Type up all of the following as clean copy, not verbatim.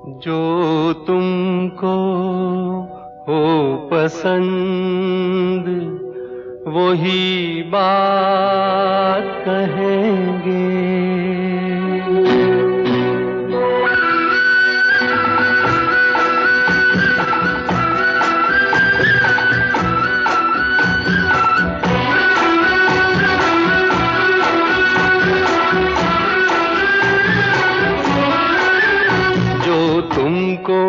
जो तुमको हो पसंद वही बात कहेंगे। तुमको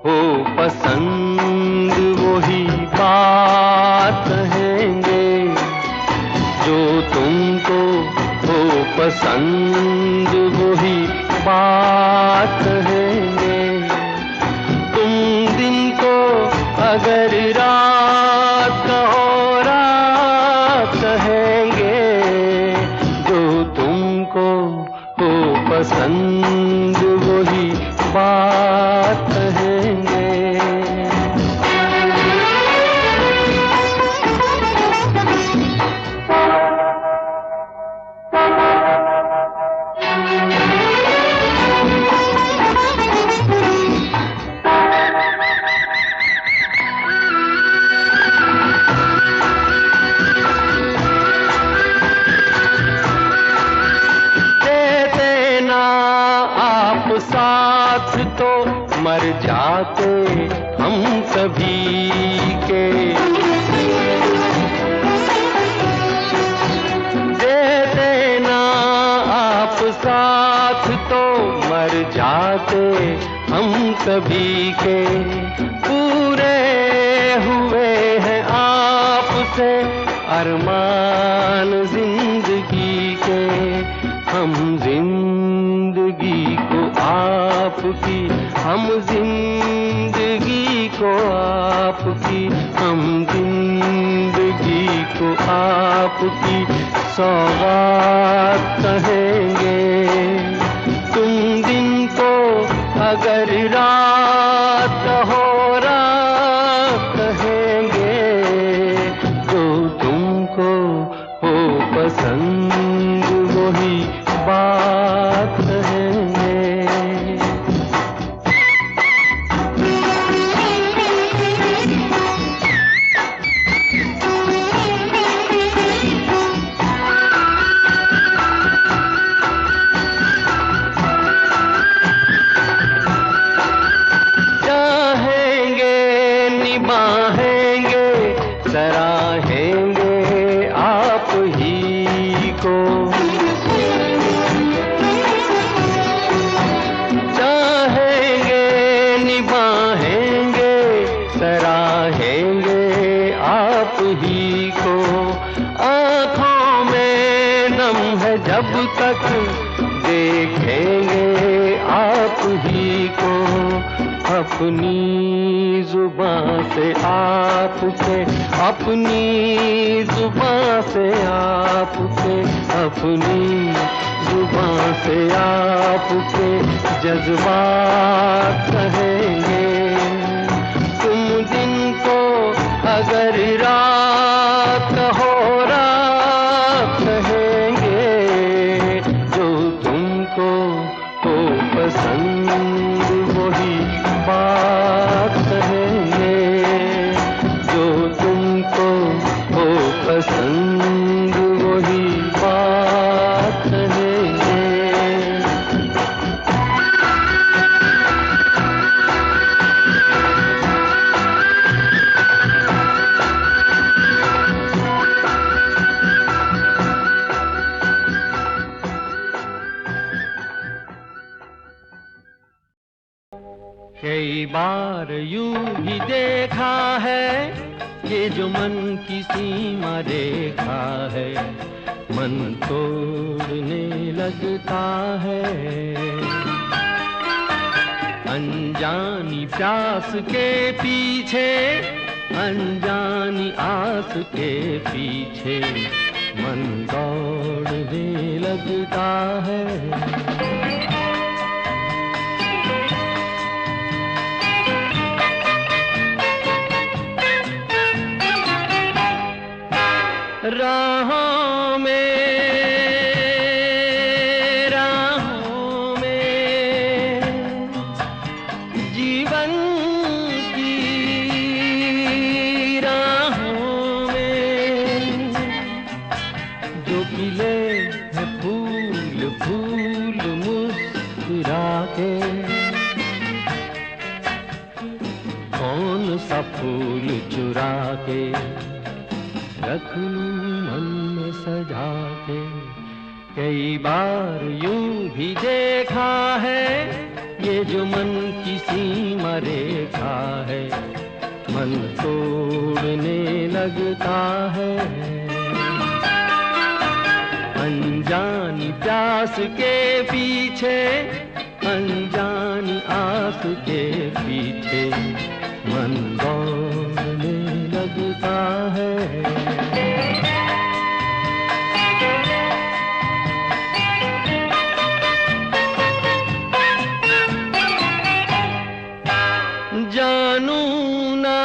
हो पसंद वही बात कहेंगे। जो तुमको हो पसंद वही बात कहेंगे। तुम दिन को अगर रात कहो रात कहेंगे। जो तुमको हो पसंद वही बात कहेंगे। साथ तो मर जाते हम सभी के। दे देना आप साथ तो मर जाते हम सभी के। पूरे हुए हैं आपसे अरमान जिंदगी के। हम जिंदगी को आपकी, हम जिंदगी को आपकी, हम जिंदगी को आपकी सौगात कहेंगे। तुम दिन को अगर रात हो रात कहेंगे। जो तुमको हो पसंद वही बात कहेंगे। चाहेंगे निभाएंगे सराहेंगे आप ही को। चाहेंगे निभाएंगे सराहेंगे आप ही को। आँखों में नम है जब तक देखेंगे आप ही को। अपनी जुबान से आपके, अपनी जुबान से आपके, अपनी जुबान से आपके जज्बात कहेंगे। तुम दिन को अगर रात हो रात कहेंगे। जो तुमको हो पसंद वही बात कहेंगे। जो तुमको हो पसंद वही बात कहेंगे। कई बार यूं ही देखा है ये जो मन की सीमा रेखा है। मन तोड़ने लगता है। अनजानी प्यास के पीछे, अनजानी आस के पीछे मन दौड़ने लगता है। राहों में के कौन सा फूल चुरा के रख लूं मन में सजा के। कई बार यूं भी देखा है ये जो मन की सीमा रेखा है, मन तोड़ने लगता है। अनजानी प्यास के पीछे, अनजानी आस के पीछे मन दौड़ने लगता है। जानू ना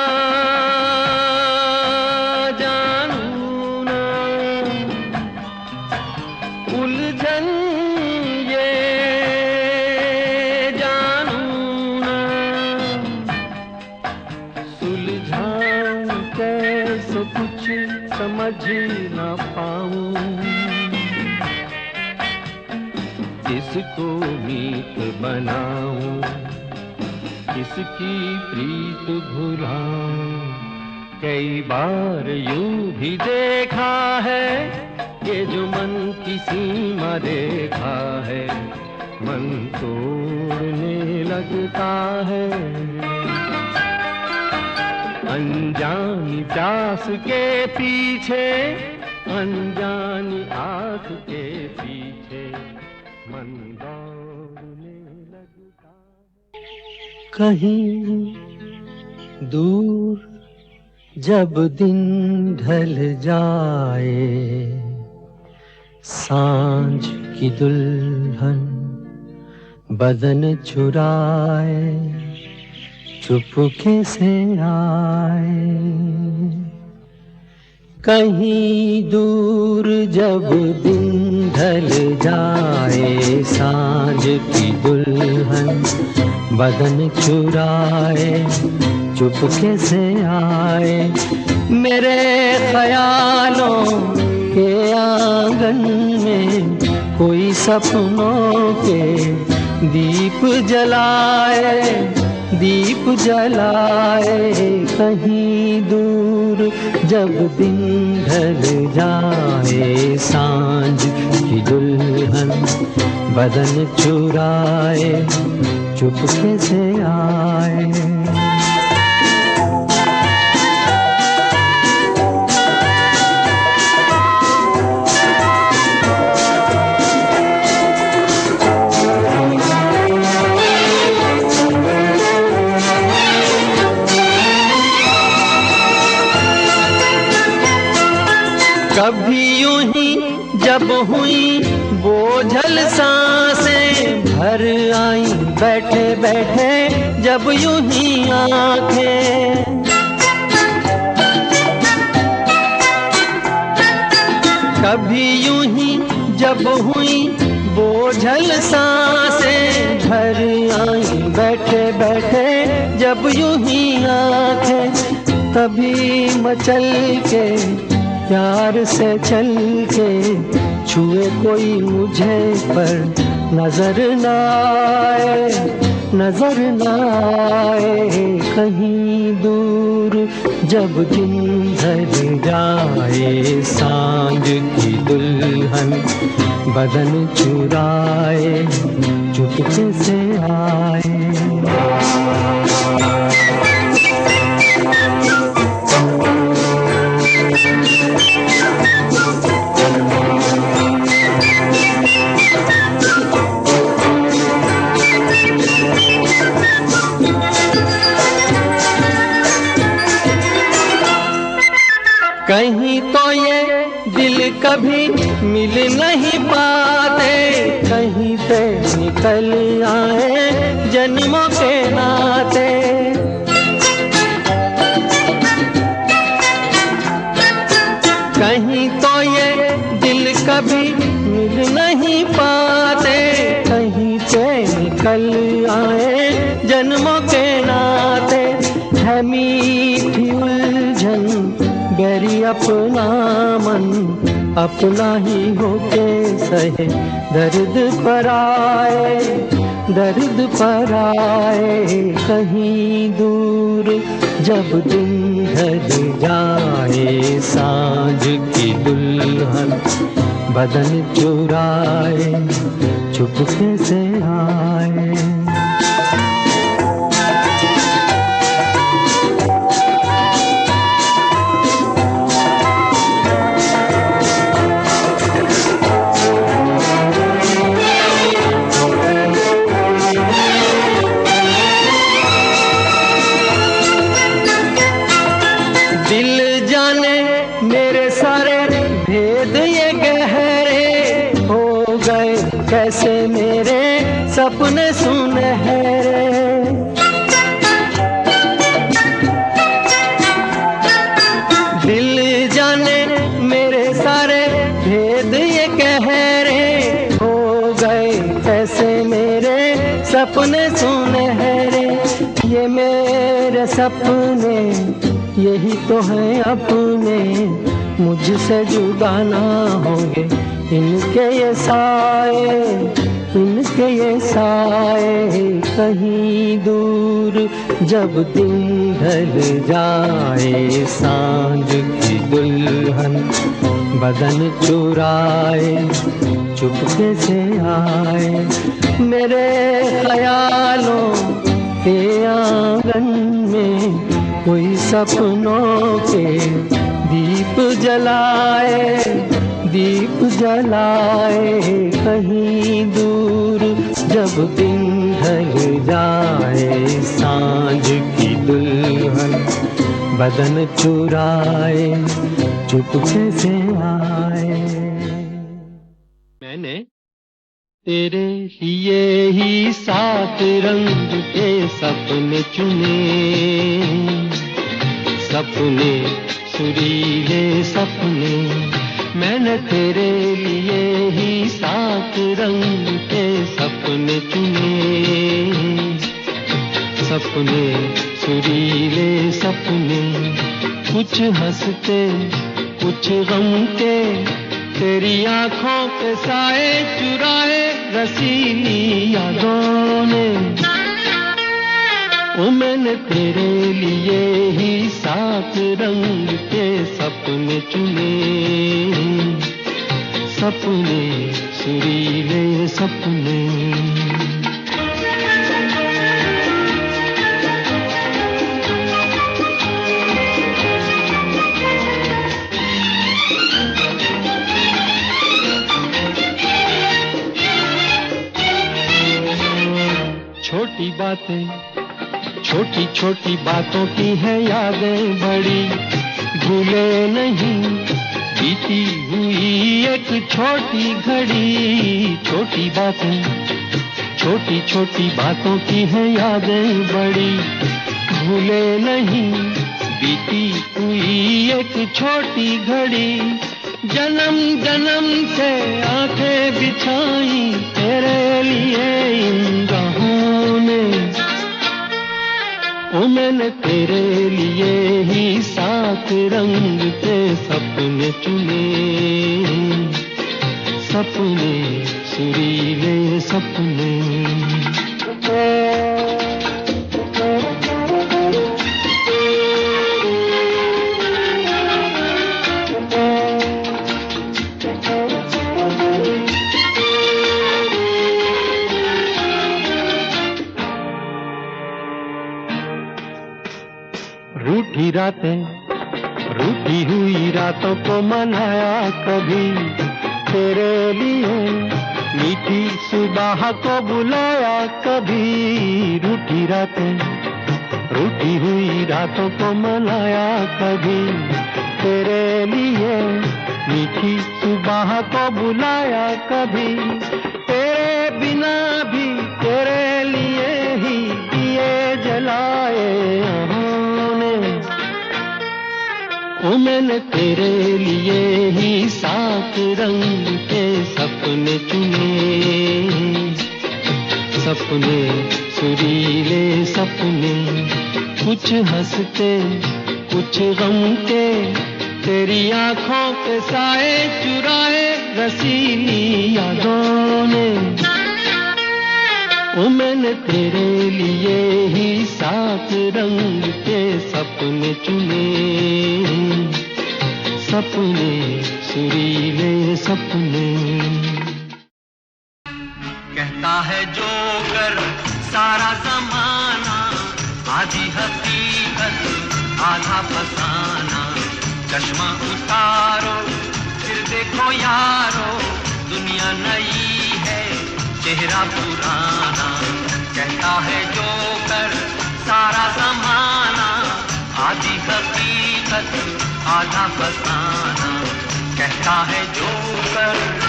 जानू ना उलझन ये जानू ना सुलझाऊं कैसे कुछ समझ ना पाऊं। किसको मीत बनाऊं किसकी प्रीत भुलाऊं। कई बार यूं भी देखा है ये जो मन की सीमा रेखा है, मन तोड़ने लगता है। अनजानी प्यास के पीछे, अनजानी आस के पीछे मन दौड़ने लगता है। कहीं दूर जब दिन ढल जाए, सांझ की दुल्हन बदन चुराए चुपके से आए। कहीं दूर जब दिन ढल जाए, सांझ की दुल्हन बदन चुराए चुपके से आए। मेरे ख्यालों के आंगन में कोई सपनों के दीप जलाए, दीप जलाए। कहीं दूर जब दिन ढल जाए, सांझ की दुल्हन बदन चुराए चुपके से आए। कभी यूं ही जब हुई बोझल सांसें भर आई, बैठे बैठे जब यूं ही आंखें। कभी यूं ही जब हुई बोझल सांसें भर आई, बैठे बैठे जब यूं ही आंखें। तभी मचल के प्यार से चल के छुए कोई मुझे पर नजर न आए, नजर न आए। कहीं दूर जब दिन ढल जाए, सांझ की दुल्हन बदन चुराए चुपके से आए। कहीं तो ये दिल कभी मिल नहीं पाते, कहीं से निकल आए जन्मों के नाते। कहीं तो ये दिल कभी मिल नहीं पाते, कहीं से निकल आए जन्मों के नाते। है मीठी उलझन बैरी अपना मन, अपना ही होके सहे दर्द पर आए। दर्द पर आए कहीं दूर, जब दिन ढल जाए सांझ की दुल्हन बदन चुराए चुपके से आए। दिल जाने मेरे सारे भेद ये गहरे हो गए, कैसे मेरे सपने सुनहरे। दिल जाने मेरे सारे भेद ये गहरे हो गए, कैसे मेरे सपने सुनहरे। ये मेरे सपने यही तो है अपने, मुझसे जुदा ना होंगे इनके ये साए, इनके ये साए कहीं दूर, जब दिन ढल जाए सांझ की दुल्हन बदन चुराए चुपके से आए। मेरे ख्यालों के आंगन में कोई सपनों के दीप जलाए, दीप जलाए कहीं दूर, जब दिन ढल जाए सांझ की दुल्हन बदन चुराए चुपके से आए। मैंने तेरे लिए ही 7 रंग के सपने चुने, सपने सुरीले सपने। मैंने तेरे लिए ही 7 रंग के सपने चुने, सपने सुरीले सपने। कुछ हंसते कुछ गम के, तेरी आंखों के साए चुराए रसीली यादों ने। ओ मैंने तेरे लिए ही 7 रंग के सपने चुने, सपने सुरीले सपने। छोटी बातें छोटी छोटी बातों की है यादें बड़ी, भूले नहीं बीती हुई एक छोटी घड़ी। छोटी बातें छोटी छोटी बातों की है यादें बड़ी, भूले नहीं बीती हुई एक छोटी घड़ी। जन्म जन्म से आंखें बिछाई तेरे लिए इन राहों ने। ओ मैंने तेरे लिए ही 7 रंग के सपने चुने, सपने सुरीले सपने। रूठी रातें रूठी हुई रातों को मनाया कभी तेरे लिए, मीठी सुबह को बुलाया कभी। रूठी रातें रूठी हुई रातों को मनाया कभी तेरे लिए, मीठी सुबह को बुलाया कभी। तेरे बिना भी तेरे लिए ही दिए जलाए हमने। ओ मैंने तेरे लिए ही 7 रंग के सपने चुने, सपने सुरीले सपने। कुछ हंसते कुछ गम के, तेरी आंखों के साए चुराए रसीली यादों ने। ओ मैंने तेरे लिए ही 7 रंग के सपने चुने, सपने सुरीले सपने। कहता है जोकर सारा जमाना, आधी हकीकत आधा फसाना। चश्मा उतारो फिर देखो यारो, दुनिया नई है चेहरा पुराना। कहता है जोकर सारा जमाना, आधी हकीकत आधा फसाना। कहता है जोकर।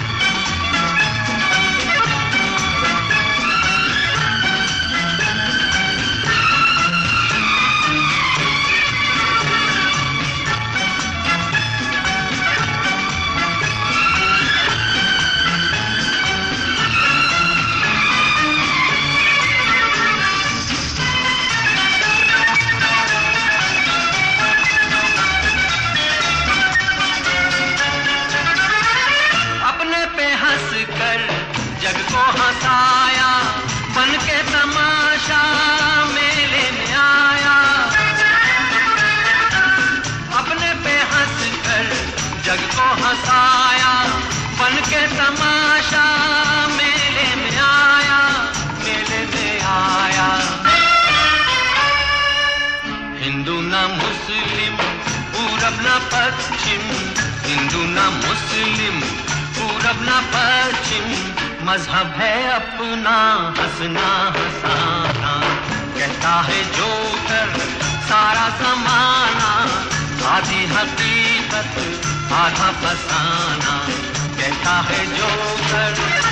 जग को हंसाया बन के तमाशा मेले में आया। अपने पे हंस कर जग को हंसाया बन के तमाशा मेले में आया, मेले में आया। हिंदू ना मुस्लिम पूरब ना पश्चिम, हिंदू ना मुस्लिम पूरब ना पश्चिम। मजहब है अपना हंसना हंसाना। कहता है जोकर सारा जमाना, आधी हकीकत आधा फसाना। कहता है जोकर।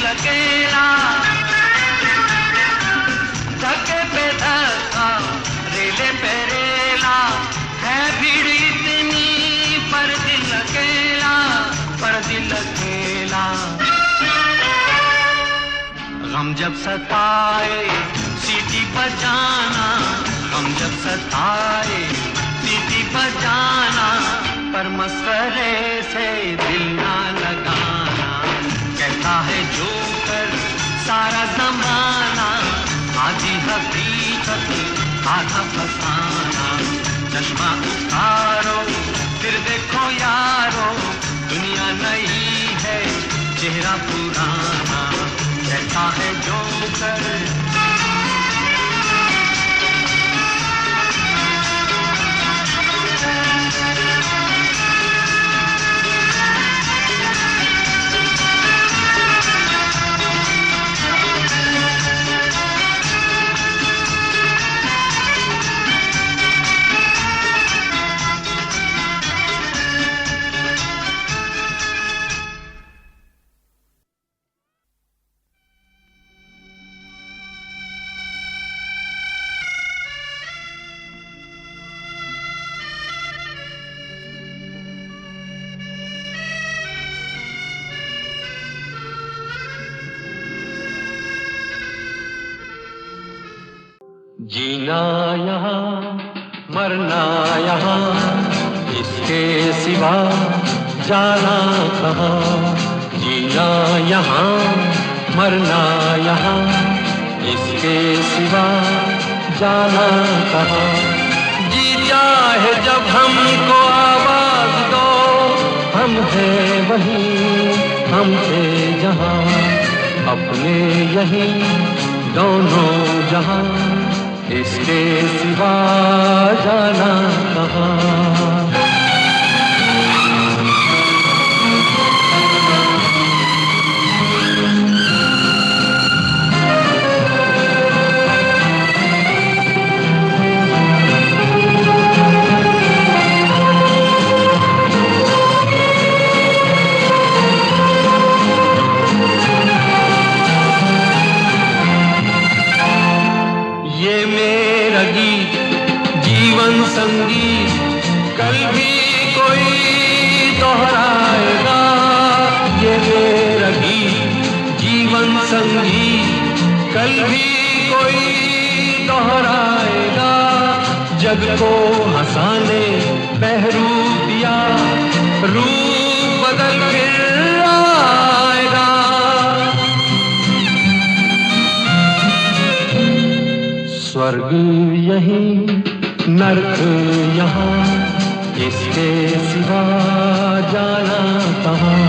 अकेला धक्के पे धक्का रेले पे रेला, है भीड़ इतनी पर दिल अकेला, पर दिल अकेला। गम जब सताए सीटी बजाना, गम जब सताए सीटी बजाना। पर मस्करे से दिल ना लगाना। कहता है जोकर सारा जमाना, आधी हकीकत आधा फसाना। चश्मा उतारो फिर देखो यारो, दुनिया नई है चेहरा पुराना। कहता है जोकर। जीना यहाँ मरना यहाँ, इसके सिवा जाना कहाँ। जीना यहाँ मरना यहाँ, इसके सिवा जाना कहाँ। जी चाहे जब हमको आवाज दो, हम हैं वहीं हम थे जहाँ। अपने यहीं दोनों जहाँ, इसके सिवा जाना कहाँ। संगीत कल भी कोई दोहराएगा, जग को हंसाने बहरूप दिया रूप बदल फिर आएगा। स्वर्ग यहीं नर्क यहाँ, इसके सिवा जाना कहाँ।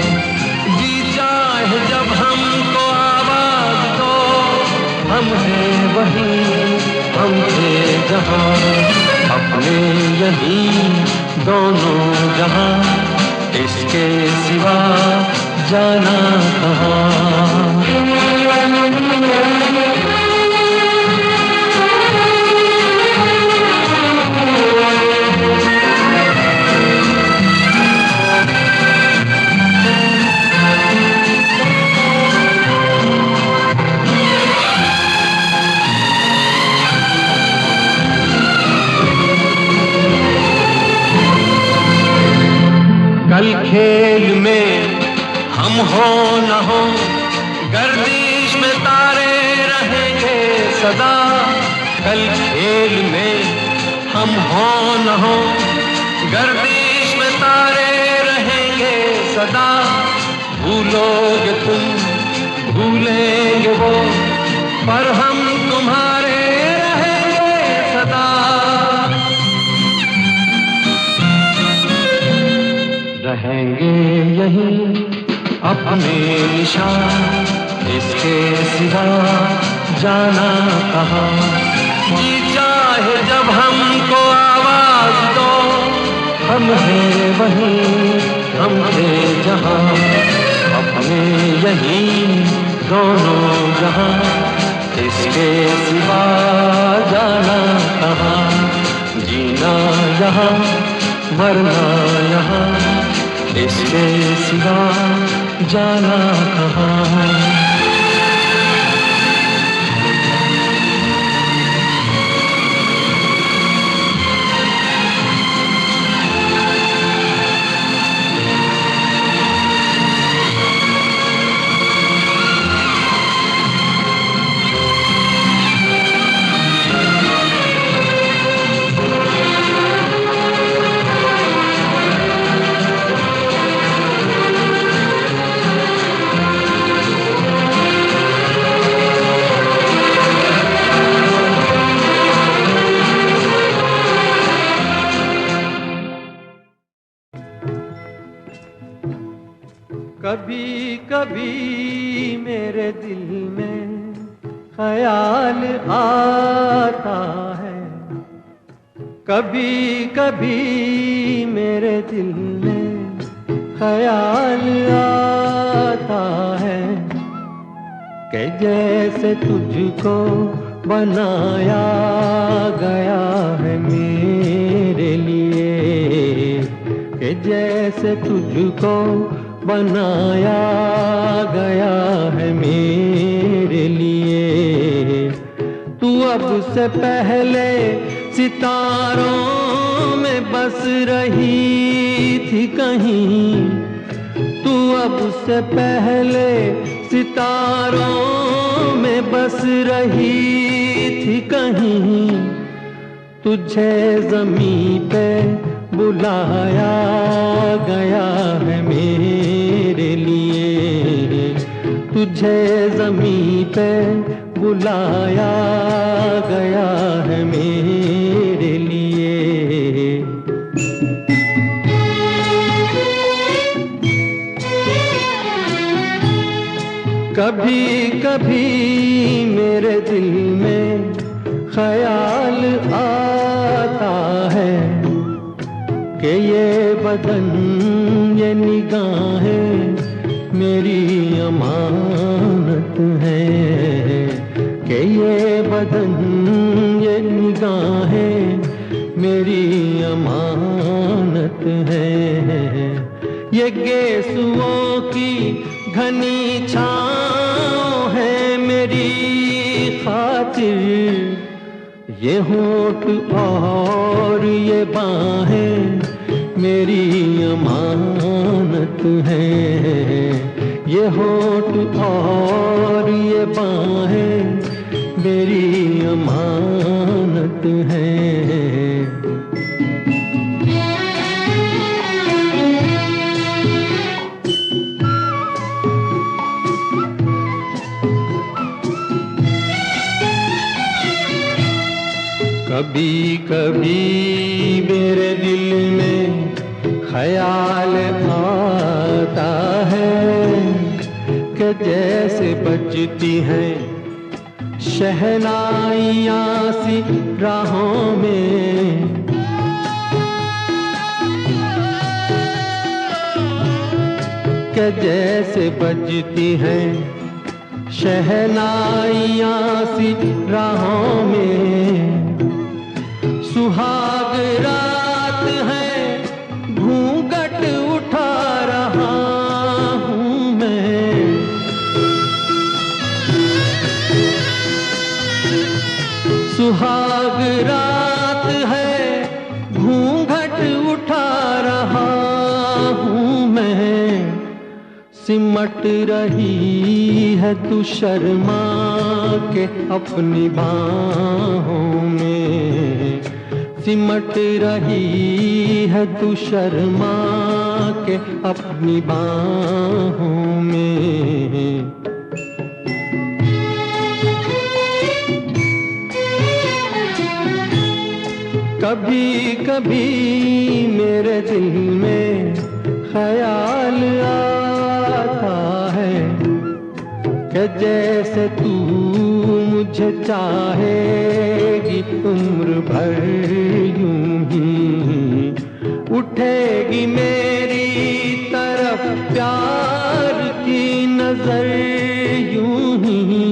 जी चाहे जब हमको आवाज दो, हम हैं वहीं हम थे जहाँ, अपने यहीं दोनों जहाँ, इसके सिवा जाना कहाँ। कल खेल में हम हो न हो, गर्दिश में तारे रहेंगे सदा। कल खेल में हम हो न हो, गर्दिश में तारे रहेंगे सदा। भूलोगे तुम भूलेंगे वो, पर हम तुम्हारे रहेंगे सदा। रहेंगे यहीं अपने निशान, इसके सिवा जाना कहाँ। जी चाहे जब हमको आवाज दो, हम हैं वहीं हम थे जहाँ, अपने यहीं दोनों जहाँ, इसके सिवा जाना कहाँ। जीना यहाँ मरना यहाँ, इसके सिवा जाना कहाँ। कभी कभी मेरे दिल में ख्याल आता है, कभी कभी मेरे दिल में ख्याल आता है, कि जैसे तुझको बनाया गया है मेरे लिए, कि जैसे तुझको बनाया गया है मेरे लिए। तू अब से पहले सितारों में बस रही थी कहीं, तू अब से पहले सितारों में बस रही थी कहीं। तुझे ज़मीं पे बुलाया गया है मेरे लिए, तुझे ज़मीं पे बुलाया गया है मेरे लिए। कभी कभी मेरे दिल में ख्याल आता है, कि ये बदन ये निगाहें मेरी अमानत है, कि ये बदन ये निगाहें मेरी अमानत है। ये गेसुओं की घनी छाँव है मेरी खातिर, ये होठ और ये बाहें मेरी अमानत है। ये होठ और ये बाहें मेरी अमानत हैं। कभी कभी मेरे दिल में ख्याल आता है कि जैसे बजती हैं शहनाइयाँ सी राहों में, कि जैसे बजती हैं शहनाइयाँ सी राहों में। सुहाग रात है घूंघट उठा रहा हूँ मैं, सुहाग रात है घूंघट उठा रहा हूँ मैं। सिमट रही है तू शर्मा के अपनी बाहों में, सिमट रही है तू शर्मा के अपनी बाहों में। कभी कभी मेरे दिल में ख्याल आता है कि जैसे तू मुझे चाहेगी उम्र भर यूं ही, उठेगी मेरी तरफ प्यार की नजर यूं ही।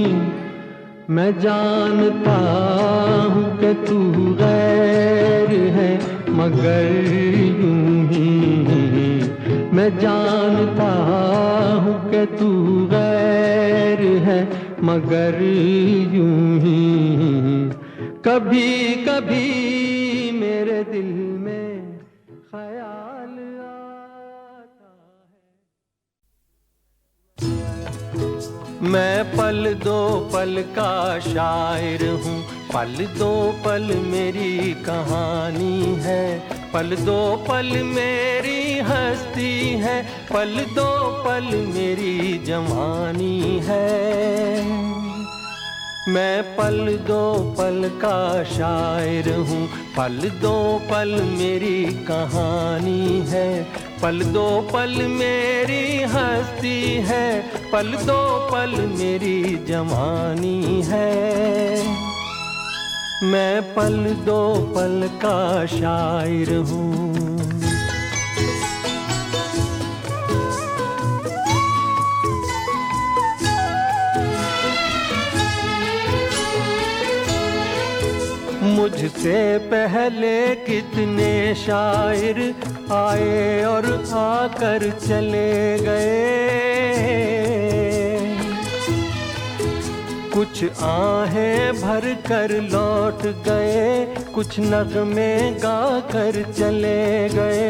मैं जानता हूँ कि तू गैर है मगर यूं ही, मैं जानता हूँ कि तू गैर है मगर यूं ही। कभी कभी मेरे दिल में ख्याल आता है। मैं पल दो पल का शायर हूँ, पल दो पल मेरी कहानी है, पल दो पल मेरी हस्ती है, पल दो पल मेरी जवानी है। मैं पल दो पल का शायर हूँ, पल दो पल मेरी कहानी है, पल दो पल मेरी हस्ती है, पल दो पल मेरी जवानी है। मैं पल दो पल का शायर हूँ। मुझसे पहले कितने शायर आए और आकर चले गए, कुछ आहें भर कर लौट गए, कुछ नगमे गा कर चले गए।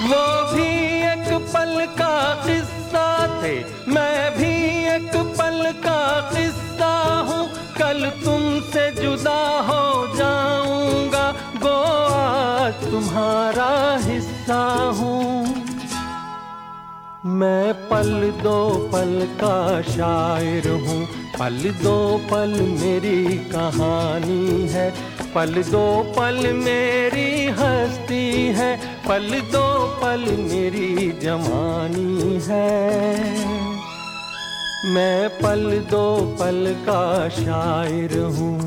वो भी एक पल का किस्सा थे, मैं भी एक पल का किस्सा हूँ। कल तुमसे जुदा हो जाऊंगा, गो आज तुम्हारा हिस्सा हूँ। मैं पल दो पल का शायर हूँ, पल दो पल मेरी कहानी है, पल दो पल मेरी हस्ती है, पल दो पल मेरी जवानी है। मैं पल दो पल का शायर हूँ।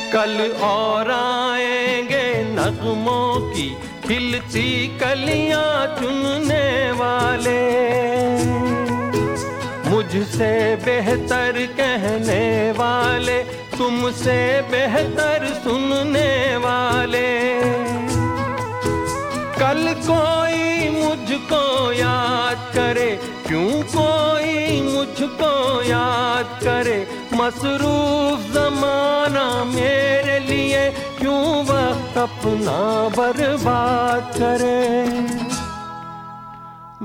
कल और आएंगे नगमों की खिलती कलियां चुनने वाले, मुझसे बेहतर कहने वाले, तुमसे बेहतर सुनने वाले। कल कोई मुझको याद करे, क्यों कोई तुझको याद करे मसरूफ जमाना मेरे लिए क्यों वक्त अपना बर्बाद करे।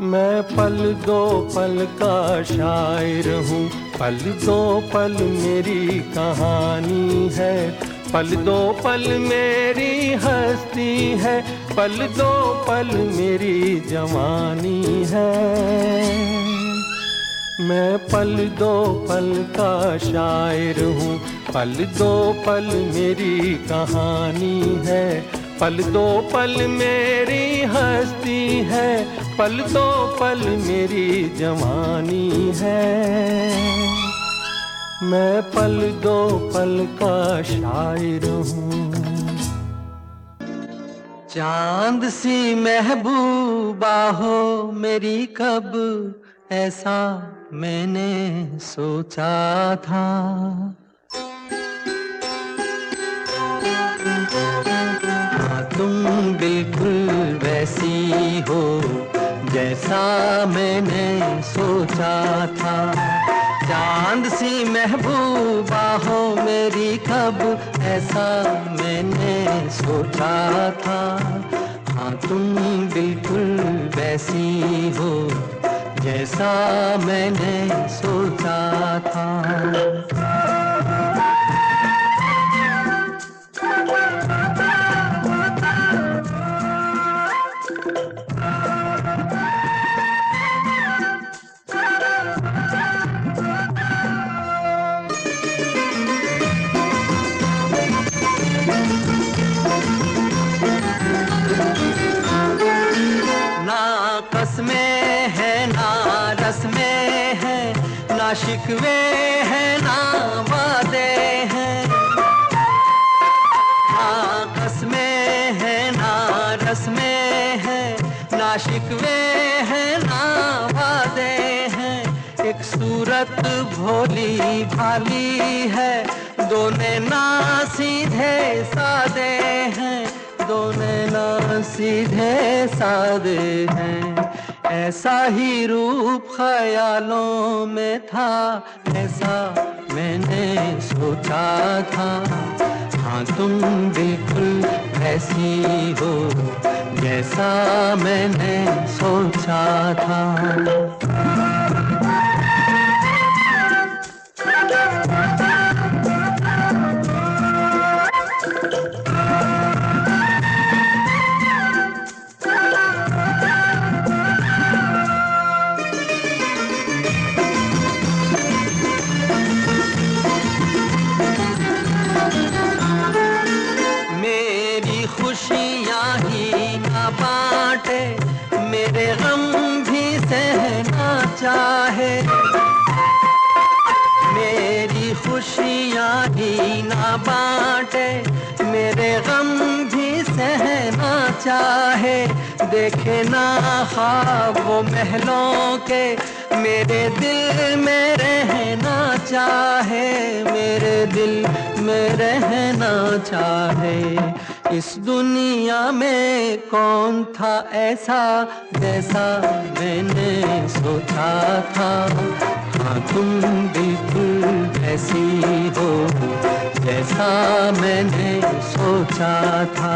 मैं पल दो पल का शायर हूँ, पल दो पल मेरी कहानी है, पल दो पल मेरी हस्ती है, पल दो पल मेरी जवानी है। मैं पल दो पल का शायर हूँ, पल दो पल मेरी कहानी है, पल दो पल मेरी हस्ती है, पल दो पल मेरी जवानी है। मैं पल दो पल का शायर हूँ। चांद सी महबूबा हो मेरी कब ऐसा मैंने सोचा था। हाँ तुम बिल्कुल वैसी हो जैसा मैंने सोचा था। चांद सी महबूबा हो मेरी कब ऐसा मैंने सोचा था। हाँ तुम बिल्कुल वैसी हो जैसा मैंने सोचा था। ना शिकवे हैं ना वादे हैं, ना कसमें हैं ना रस्में हैं, ना शिकवे हैं ना वादे हैं। एक सूरत भोली भाली है, दोनों ना सीधे सादे हैं, दोनों ना सीधे सादे हैं। ऐसा ही रूप ख्यालों में था, ऐसा मैंने सोचा था। हाँ तुम बिल्कुल ऐसी हो जैसा मैंने सोचा था। मेरे गम भी सहना चाहे, मेरी खुशियाँ ही ना बांटे, मेरे गम भी सहना चाहे। देखे ना ख्वाब वो महलों के, मेरे दिल में रहना चाहे, मेरे दिल में रहना चाहे। इस दुनिया में कौन था ऐसा जैसा मैंने सोचा था। हाँ तुम बिल्कुल ऐसी हो जैसा मैंने सोचा था।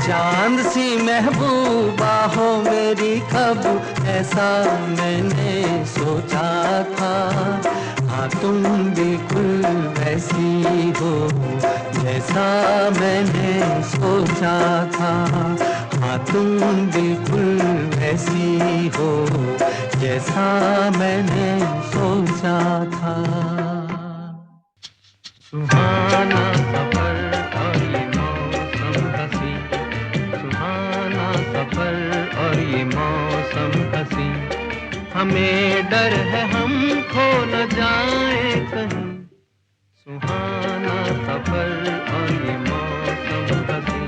चांद सी महबूबा हो मेरी कब ऐसा मैंने सोचा था। हाँ तुम बिल्कुल वैसी हो जैसा मैंने सोचा था। हाँ तुम बिल्कुल वैसी हो जैसा मैंने सोचा था। सुहाना सफर और ये मौसम हंसी, सुहाना सफर और ये मौसम हंसी, हमें डर है हम खो न जाए कहीं। सुहाना सफर और ये मौसम हंसी।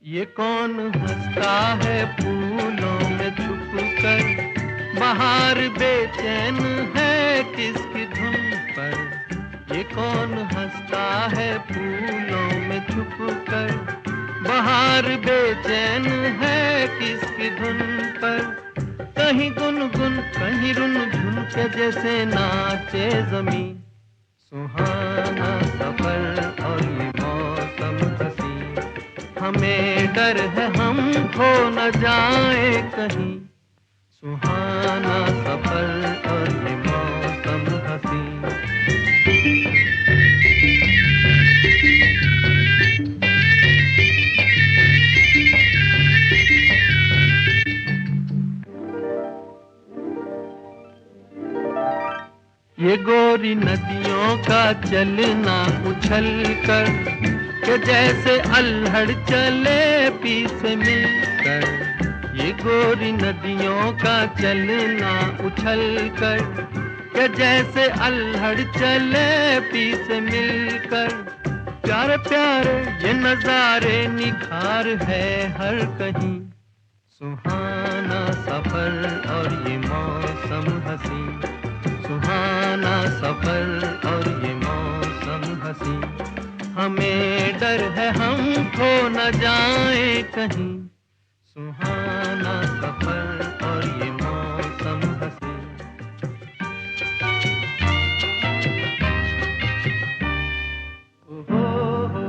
ये कौन हंसता है फूलों में छुप कर, बहार बहार बेचैन है किसकी धुन पर, ये कौन हंसता है फूलों में छुप कर। बहार बेचैन है किसकी धुन पर, कहीं गुनगुन कहीं रुनझुन के जैसे नाचे जमीन। सुहाना सफर और ये मौसम हंसी, हमें डर है हम खो न जाए कहीं। सुहाना सफर और ये मौसम हंसी। ये गोरी नदियों का चलना उछल कर, के जैसे अल्हड़ चले पी से मिलकर। ये गोरी नदियों का चलना उछल कर, के जैसे अल्हड़ चले पी से मिलकर। प्यारे प्यारे ये नजारे निखार है हर कहीं। सुहाना सफर और ये मौसम हंसी, सुहाना सफर और ये मौसम हंसी। हमें डर है हम खो न जाए कहीं। सुहाना सफर और ये मौसम हंसी। ओहो हो,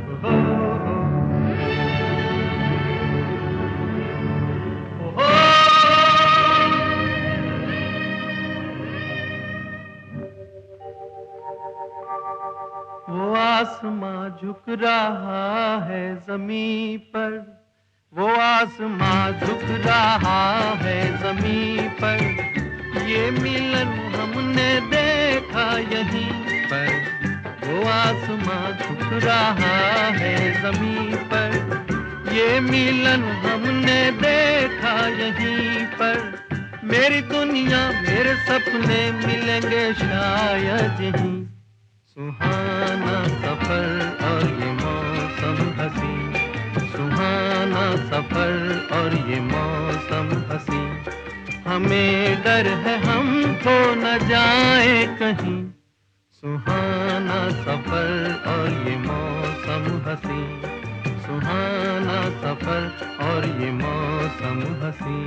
ओहो हो, ओहो। वो आसमां झुक रहा है ज़मीं पर, वो आसमां झुक रहा है ज़मीं पर। ये मिलन हमने देखा यहीं पर, वो आसमां झुक रहा है ज़मीं पर। ये मिलन हमने देखा यहीं पर। मेरी दुनिया मेरे सपने मिलेंगे शायद यहीं। सुहाना सफर और ये मौसम हंसी, सुहाना सफर और ये मौसम हंसी। हमें डर है हम खो न जाए कहीं। सुहाना सफर और ये मौसम हंसी, सुहाना सफर और ये मौसम हंसी।